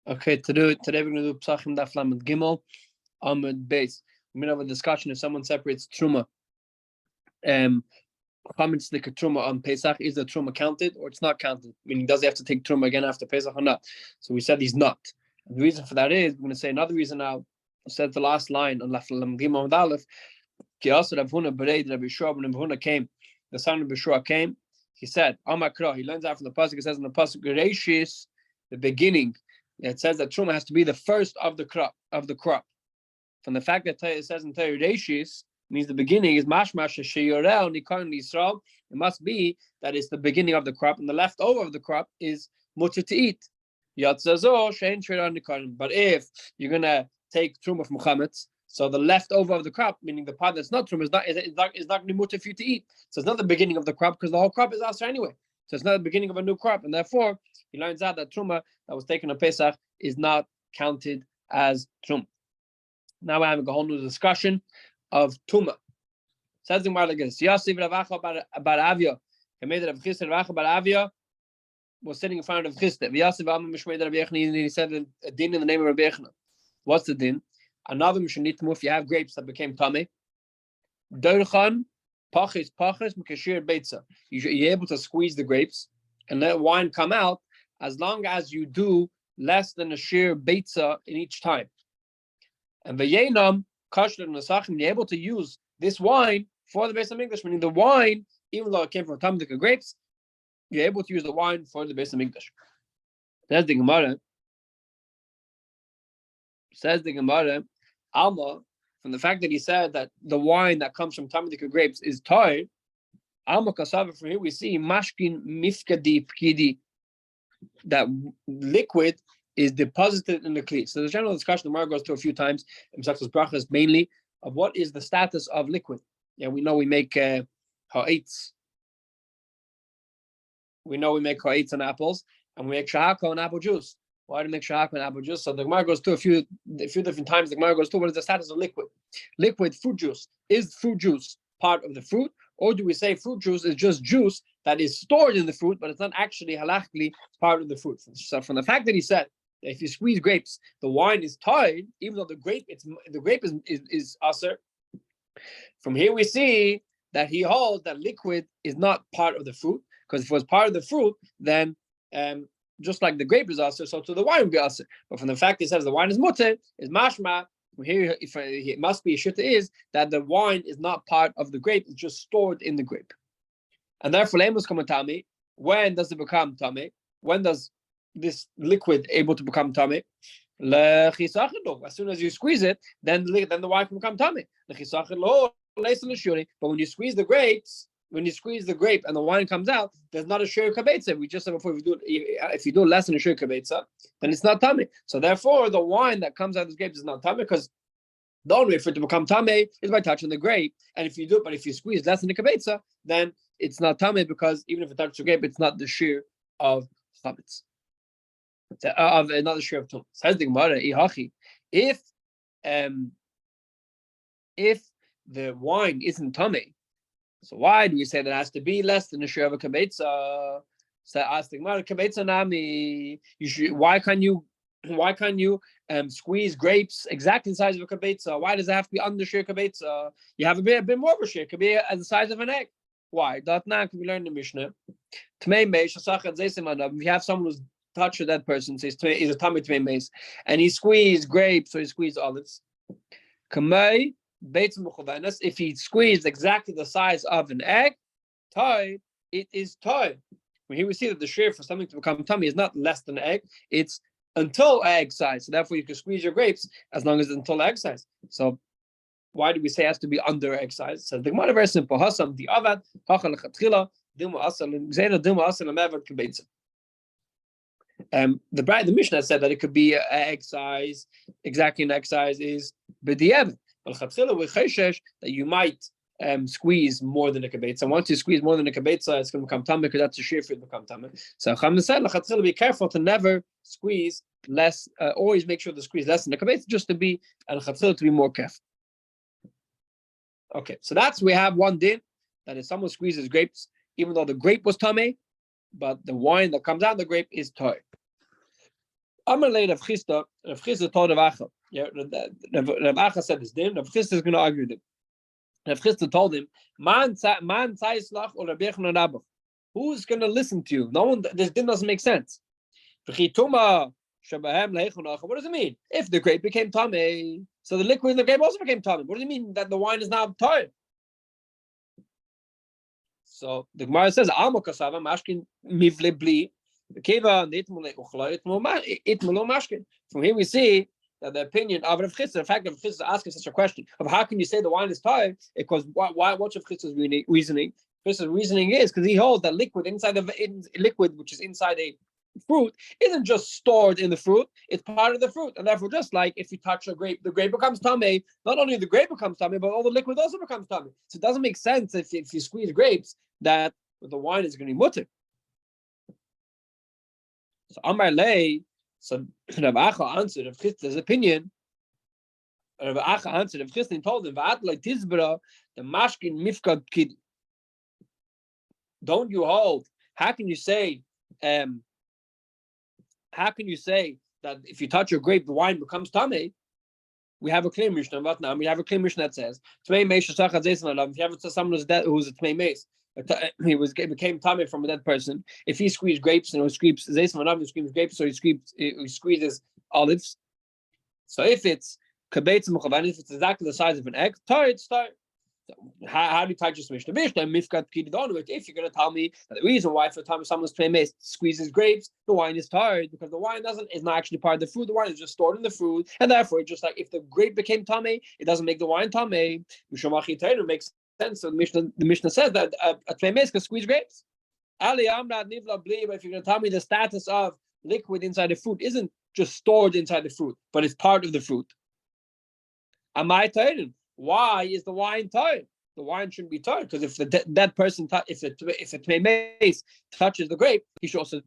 Okay, today we're going to do Pesachim Daf Lamed Gimel Amud Beis. We're going to have a discussion if someone separates Truma. Comments the Truma on Pesach, is the Truma counted or it's not counted? Meaning, does he have to take Truma again after Pesach or not? So we said he's not. And the reason for that is, we're going to say another reason now. I said the last line on Daf Lamed Gimel Amud Aleph. Ki also Rav Huna Bereid Rabbi Yeshua when Rav Huna came, the son of Yeshua came. He said, Amakra. He learns out from the pasuk. It says in the pasuk, Gereshis, the beginning. It says that Truma has to be the first of the crop. From the fact that it says in Torah Reshis means the beginning is mashmash sheyorel nikon Yisrael. It must be that it's the beginning of the crop, and the leftover of the crop is mutter to eat. Yatzazo shein sheyorel nikon. But if you're gonna take Truma from chametz, so the leftover of the crop, meaning the part that's not Truma, is not going to be mutter for you to eat. So it's not the beginning of the crop because the whole crop is asr anyway. So it's not the beginning of a new crop, and therefore he learns out that Truma that was taken on Pesach is not counted as Truma. Now we're having a whole new discussion of Truma. Says the Gemara like this: Yosef Ravacha bar Avia, Kamed Rav Chisda Ravacha bar Avia was sitting in front of Chisda. Yosef Amma Mishmei Rabbi Yechna, and he said a din in the name of Rabbi Yechna. What's the din? Another mishnitmu, if you have grapes that became tamei, Dorchan Pachis Mekashir Beitza. You're able to squeeze the grapes and let wine come out as long as you do less than a sheer beitza in each time. And v'yenam kashler nesachim, you're able to use this wine for the Beis Hamikdash, meaning the wine, even though it came from tamei grapes, you're able to use the wine for the Beis Hamikdash. Says the Gemara, Alma, from the fact that he said that the wine that comes from tamei grapes is tired, Alma kasava, from here we see mashkin mifkadi pkidi, that liquid is deposited in the kli. So the general discussion the Gemara goes through a few times in Masechta's brachas, mainly of what is the status of liquid. Yeah, we know we make ha'etz. We know we make ha'etz on apples, and we make shahaka on apple juice. Why do we make shahaka on apple juice? So the Gemara goes through a few different times. The Gemara goes through what is the status of liquid. Liquid fruit juice. Is fruit juice part of the fruit, or do we say fruit juice is just juice that is stored in the fruit, but it's not actually halachically part of the fruit? So from the fact that he said that if you squeeze grapes, the wine is tied, even though the grape is aser. From here we see that he holds that liquid is not part of the fruit, because if it was part of the fruit, then just like the grape is aser, so to the wine would be aser. But from the fact he says the wine is mutter, is mashma. Here, if it must be a shitta is that the wine is not part of the grape; it's just stored in the grape, and therefore lemus come tame. When does it become tame? When does this liquid able to become tame? As soon as you squeeze it, then the wine can become tame. But when you squeeze the grapes, when you squeeze the grape and the wine comes out, there's not a shir kabetza. We just said before, if you do less than a shir kabetza, then it's not tamei. So therefore, the wine that comes out of the grapes is not tamei, because the only way for it to become tamei is by touching the grape. And if you squeeze less than the kabetza, then it's not tamei, because even if it touches the grape, it's not the shir of chametz, of another shir of tum. Says the Gemara, if the wine isn't tamei, so why do we say that it has to be less than a share of a kabetza? So ask the Gemara, kabetza nami. Why can't you squeeze grapes exactly the size of a kabetza? Why does it have to be under share kabetza? You have a bit more of a share. It could be as the size of an egg. Why? That now can we learn in the Mishnah. If you have someone who's touched a dead person, says he's a tamei tmei meis, and he squeezed grapes or he squeezed olives. Kamei. If he squeezed exactly the size of an egg, it is toy. Here we see that the share for something to become tummy is not less than an egg, it's until egg size. So therefore you can squeeze your grapes as long as it's until egg size. So why do we say it has to be under egg size? So the Gemara very simple. Hasam the avad, the Mishnah said that it could be egg size, exactly an egg size is b'di'evet. That you might squeeze more than a kabetza. And once you squeeze more than a kabetza, it's going to become tamei, because that's a shear for it to become tamei. So Chacham said, be careful to never squeeze less. Always make sure to squeeze less than a kabetza, just to be to be more careful. Okay, so we have one din, that if someone squeezes grapes, even though the grape was tamei, but the wine that comes out of the grape is toy. Amalei Rav Chisda told Rav Acha. Yeah, Rav Acha said this. Then Rav Chisda is going to argue with him. Rav Chisda told him, "Man tzaislach or Rabbi Yochanan Rabbi. Who's going to listen to you? No one. This doesn't make sense." What does it mean? If the grape became tamei, so the liquid in the grape also became tamei. What does it mean that the wine is now tired? So the Gemara says, "Alma kasava mashkin mivle bli keva nitmule uchla itmulo mashkin." From here we see that the opinion of Rav Chisda, the fact that Rav Chisda is asking such a question of how can you say the wine is tired? Because why? What's Rav Chisda's reasoning? Chisda's reasoning is because he holds that liquid inside liquid, which is inside a fruit, isn't just stored in the fruit; it's part of the fruit, and therefore, just like if you touch a grape, the grape becomes tamei. Not only the grape becomes tamei, but all the liquid also becomes tamei. So it doesn't make sense if you squeeze grapes that the wine is going to be mutter. So Amar Lei, so Rav Acha answered Rav Chisda's opinion. Rav Acha answered Rav Chisda and told him, "Va'at like tizbara the mashkin mifkad kid." Don't you hold? How can you say? How can you say that if you touch your grape, the wine becomes tamei? We have a clear Mishnah. What now? We have a clear Mishnah that says, "Tmei meis shachad zeisen alav." If you have someone who's dead, who's a tmei meis, became tamei from a dead person. If he squeezed grapes and he squeezes zeisen alav, he squeezes grapes, so he squeezes olives. So if it's kabetz muchavan, if it's exactly the size of an egg, it's tired. How do you touch this Mishnah? If you're going to tell me that the reason why for the time someone's tmei squeezes grapes, the wine is tired because the wine is not actually part of the fruit. The wine is just stored in the fruit, and therefore, just like if the grape became tamei, it doesn't make the wine tamei. Makes sense. So the Mishnah says that a tmei can squeeze grapes. But if you're going to tell me the status of liquid inside the fruit isn't just stored inside the fruit, but it's part of the fruit, am I tired? Why is the wine tired? The wine shouldn't be tired because if the dead person, if the tmei touches the grape, he should also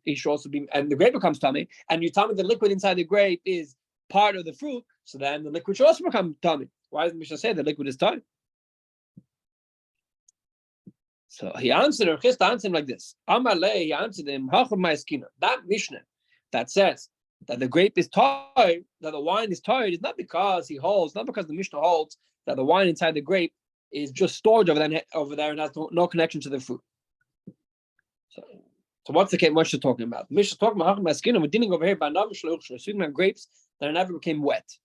be, and the grape becomes tamei. And you tell me the liquid inside the grape is part of the fruit, so then the liquid should also become tamei. Why does the Mishnah say the liquid is tired? So he answered, or Chisda answered him like this. Amar lei, he answered him, that Mishnah that says that the grape is tired, that the wine is tired, is not because not because the Mishnah holds that the wine inside the grape is just stored over there and has no connection to the fruit. So what's the case? What's she talking about? Mishnah talking about my skin, and we're dealing over here by grapes that never became wet.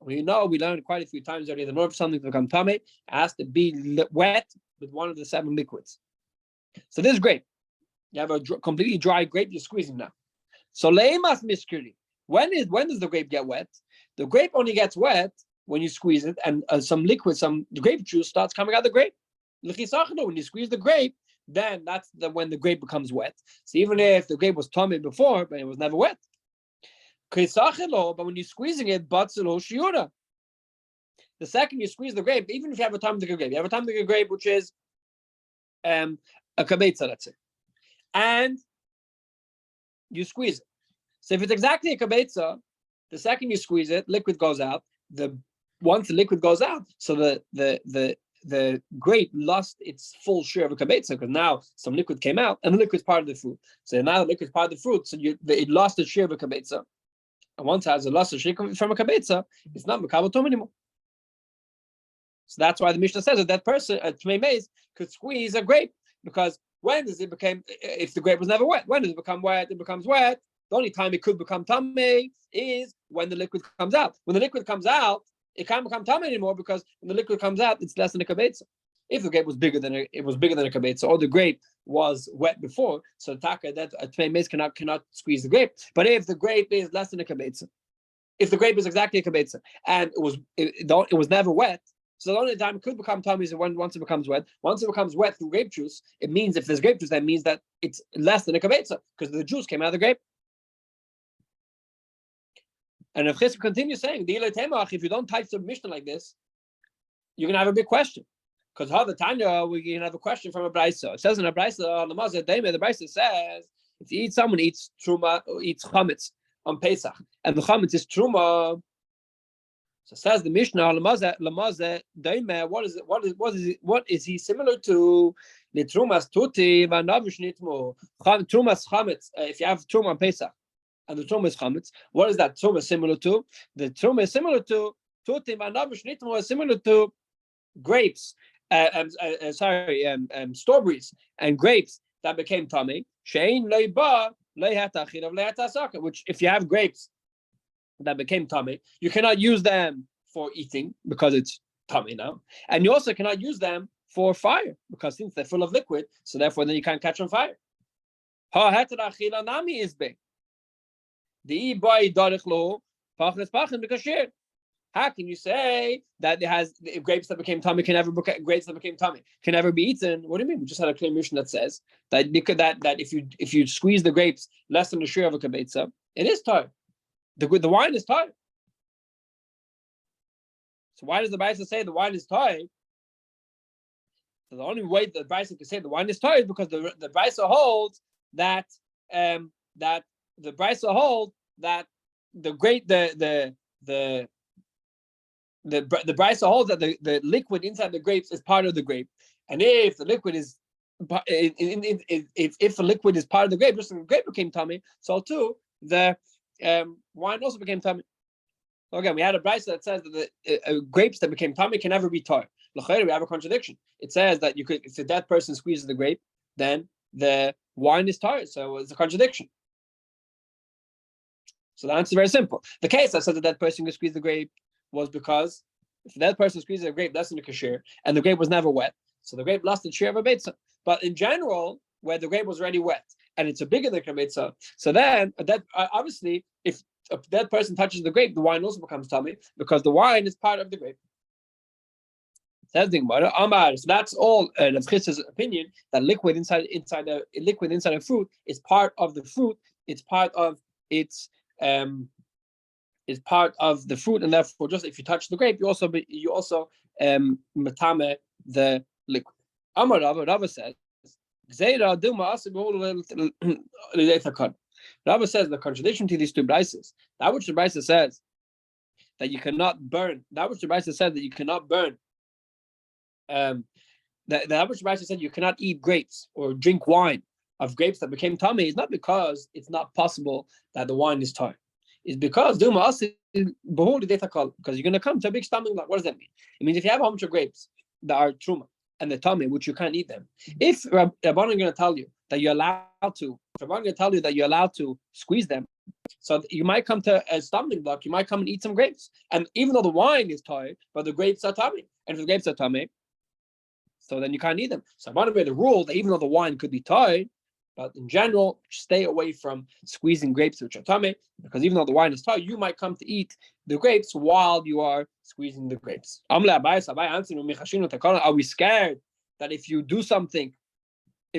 We learned quite a few times already that in order for something to become tamei, it has to be wet with one of the 7 liquids. So this grape, you have a completely dry grape, you're squeezing now. So leimas miskiri. When does the grape get wet? The grape only gets wet when you squeeze it, and some grape juice starts coming out of the grape. When you squeeze the grape, then that's when the grape becomes wet. So even if the grape was tamei before, but it was never wet. But when you're squeezing it, the second you squeeze the grape, even if you have a tamei grape, you have a tamei grape which is a kabetza, let's say, and you squeeze it. So if it's exactly a kabetza, the second you squeeze it, liquid goes out. Once the liquid goes out, so the grape lost its full share of a kabetza because now some liquid came out, and the liquid's part of the fruit. So now the liquid's part of the fruit, so it lost its share of a kabetza. And once it has a lost its share from a kabetza, it's not mekabel tom anymore. So that's why the Mishnah says that person, a tmei meis, could squeeze a grape, because when does it become? If the grape was never wet, when does it become wet? It becomes wet. The only time it could become tamei is when the liquid comes out. When the liquid comes out, it can't become tamei anymore because when the liquid comes out, it's less than a kabetza. If the grape was bigger than a kabetza, or the grape was wet before, so taka that a tmei meis cannot squeeze the grape. But if the grape is less than a kabetza, if the grape is exactly a kabetza and it was never wet, so the only time it could become tamei is once it becomes wet. Once it becomes wet through grape juice, it means if there's grape juice, that means that it's less than a kabetza because the juice came out of the grape. And if Chisda continues saying, if you don't type the Mishnah like this, you're going to have a big question. Because the Tanya, we're going to have a question from a Brisa. It says in a Brisa, the Brisa says, if someone eats truma, eats chametz on Pesach, and the chametz is truma, so says the Mishnah, what is he similar to? The trumas tuti v'navish nitmo. Trumas chametz. If you have truma on Pesach, and the truma is chametz. What is that truma similar to? The truma is similar to grapes, strawberries and grapes that became tummy. Which, if you have grapes that became tummy, you cannot use them for eating because it's tummy now, and you also cannot use them for fire because since they're full of liquid, so therefore then you can't catch on fire. How can you say that it has grapes that became tummy can never be eaten? What do you mean? We just had a clear mission that says that if you squeeze the grapes less than the share of a kibetza, it is tar. The wine is tar. So why does the Brisa say the wine is tar? So the only way the Brisa can say the wine is tar is because the Brisa holds that the Brisa holds that the Brisa holds that the liquid inside the grapes is part of the grape, and if the liquid is if the liquid is part of the grape, just like the grape became tummy, so too the wine also became tummy. So again, we had a Brisa that says that the grapes that became tummy can never be tar. We have a contradiction. It says that if the dead person squeezes the grape, then the wine is tar. So it's a contradiction. So the answer is very simple. The case that says that dead person could squeeze the grape was because if that person squeezes a grape less than a kasher and the grape was never wet, so the grape lost the share of a beitzah. But in general, where the grape was already wet and it's a bigger than a beitzah, so then that obviously if a dead person touches the grape, the wine also becomes tummy because the wine is part of the grape. Says the Gemara, Amar. So that's all. That's Chiz's opinion that liquid inside a fruit is part of the fruit. It's part of its is part of the fruit, and therefore, just if you touch the grape, you also matame the liquid. Amar Rabbi says, Rabbi says the contradiction to these two brises, that which the brisa says that you cannot burn, that which the brisa says that you cannot burn, that which the brisa said you cannot eat grapes or drink wine of grapes that became tummy is not because it's not possible that the wine is tar. It's because because you're going to come to a big stumbling block. What does that mean? It means if you have a bunch of grapes that are truma and the tummy, which you can't eat them, if Rabbi is going to tell you that you're allowed to, squeeze them, so you might come to a stumbling block. You might come and eat some grapes, and even though the wine is tar, but the grapes are tummy, and if the grapes are tummy, so then you can't eat them. So Rabbi made the rule that even though the wine could be tar, but in general, stay away from squeezing grapes which are tummy, because even though the wine is tar, you might come to eat the grapes while you are squeezing the grapes. Are we scared that if you do something,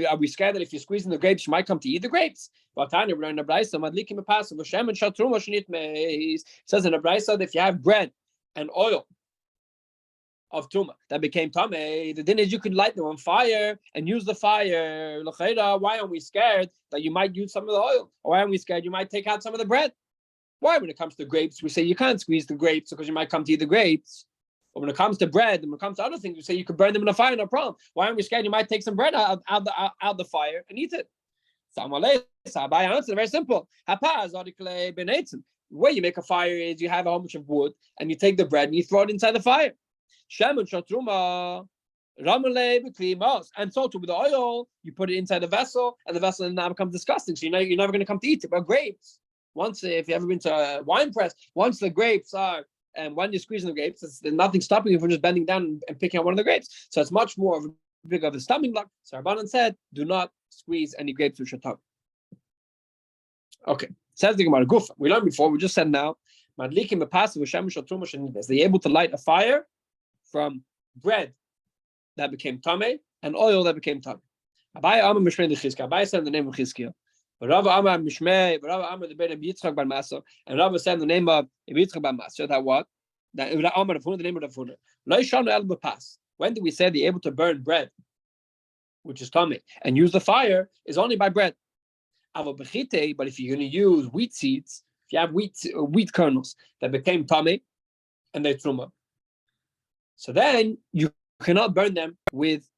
are we scared that if you're squeezing the grapes, you might come to eat the grapes? It says in the Brisa that if you have bread and oil of truma that became tamei, the din is you could light them on fire and use the fire. Why aren't we scared that you might use some of the oil? Or why aren't we scared you might take out some of the bread? Why, when it comes to grapes, we say you can't squeeze the grapes because you might come to eat the grapes. But when it comes to bread and when it comes to other things, we say you could burn them in the fire, no problem. Why aren't we scared you might take some bread out the fire and eat it? I answer very simple. The way you make a fire is you have a whole bunch of wood and you take the bread and you throw it inside the fire. And so too with the oil, you put it inside the vessel, and the vessel now becomes disgusting. So you're never going to come to eat it. But grapes, once if you ever been to a wine press, once the grapes are, and when you're squeezing the grapes, there's nothing stopping you from just bending down and picking out one of the grapes. So it's much more of a big of a stumbling block. So Rabbanan said, do not squeeze any grapes with your tongue. Okay, says the Gemara Gufa. We learned before. We just said now, they're able to light a fire from bread that became tamei and oil that became tamei. Abai said the name of Chizkiah. Rabbi Amar Mishmei, Rabbi Amar the Ben Yitzchak bar Masa, and Rabbi said the name of Yitzchak bar Masa. That what? That Amar the name of the Funa. When do we say they're able to burn bread, which is tamei, and use the fire is only by bread? But if you're going to use wheat seeds, if you have wheat kernels that became tamei and they're truma, so then you cannot burn them with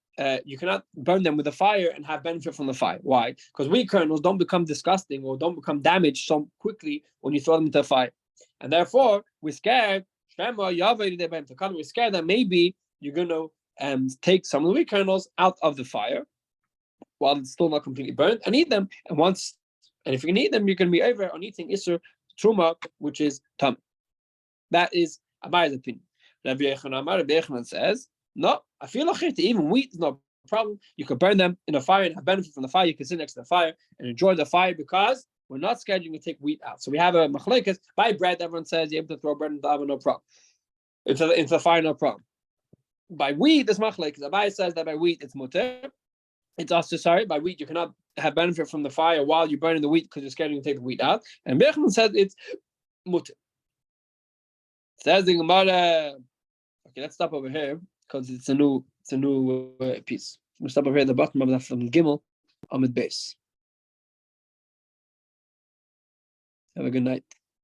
you cannot burn them with a fire and have benefit from the fire. Why? Because wheat kernels don't become disgusting or don't become damaged so quickly when you throw them into the fire. And therefore, we're scared, we're scared that maybe you're going to take some of the wheat kernels out of the fire while it's still not completely burnt and eat them. And if you can eat them, you're going to be over on eating Isser Truma, which is Tam. That is Abaye's opinion. Rabbi Yochanan says, no, I feel like even wheat is not a problem. You can burn them in a fire and have benefit from the fire. You can sit next to the fire and enjoy the fire because we're not scared you can take wheat out. So we have a machlekes. By bread, everyone says you're able to throw bread into the oven, no problem. Into the fire, no problem. By wheat, this machlekes. Abai says that by wheat it's mutter. It's also sorry. By wheat, you cannot have benefit from the fire while you're burning the wheat because you're scared you can take the wheat out. And Bechman says it's mutter. Says the Gemara. Okay, let's stop over here because it's a new piece. We'll stop over here at the bottom of that from Gimel Amid base. Have a good night.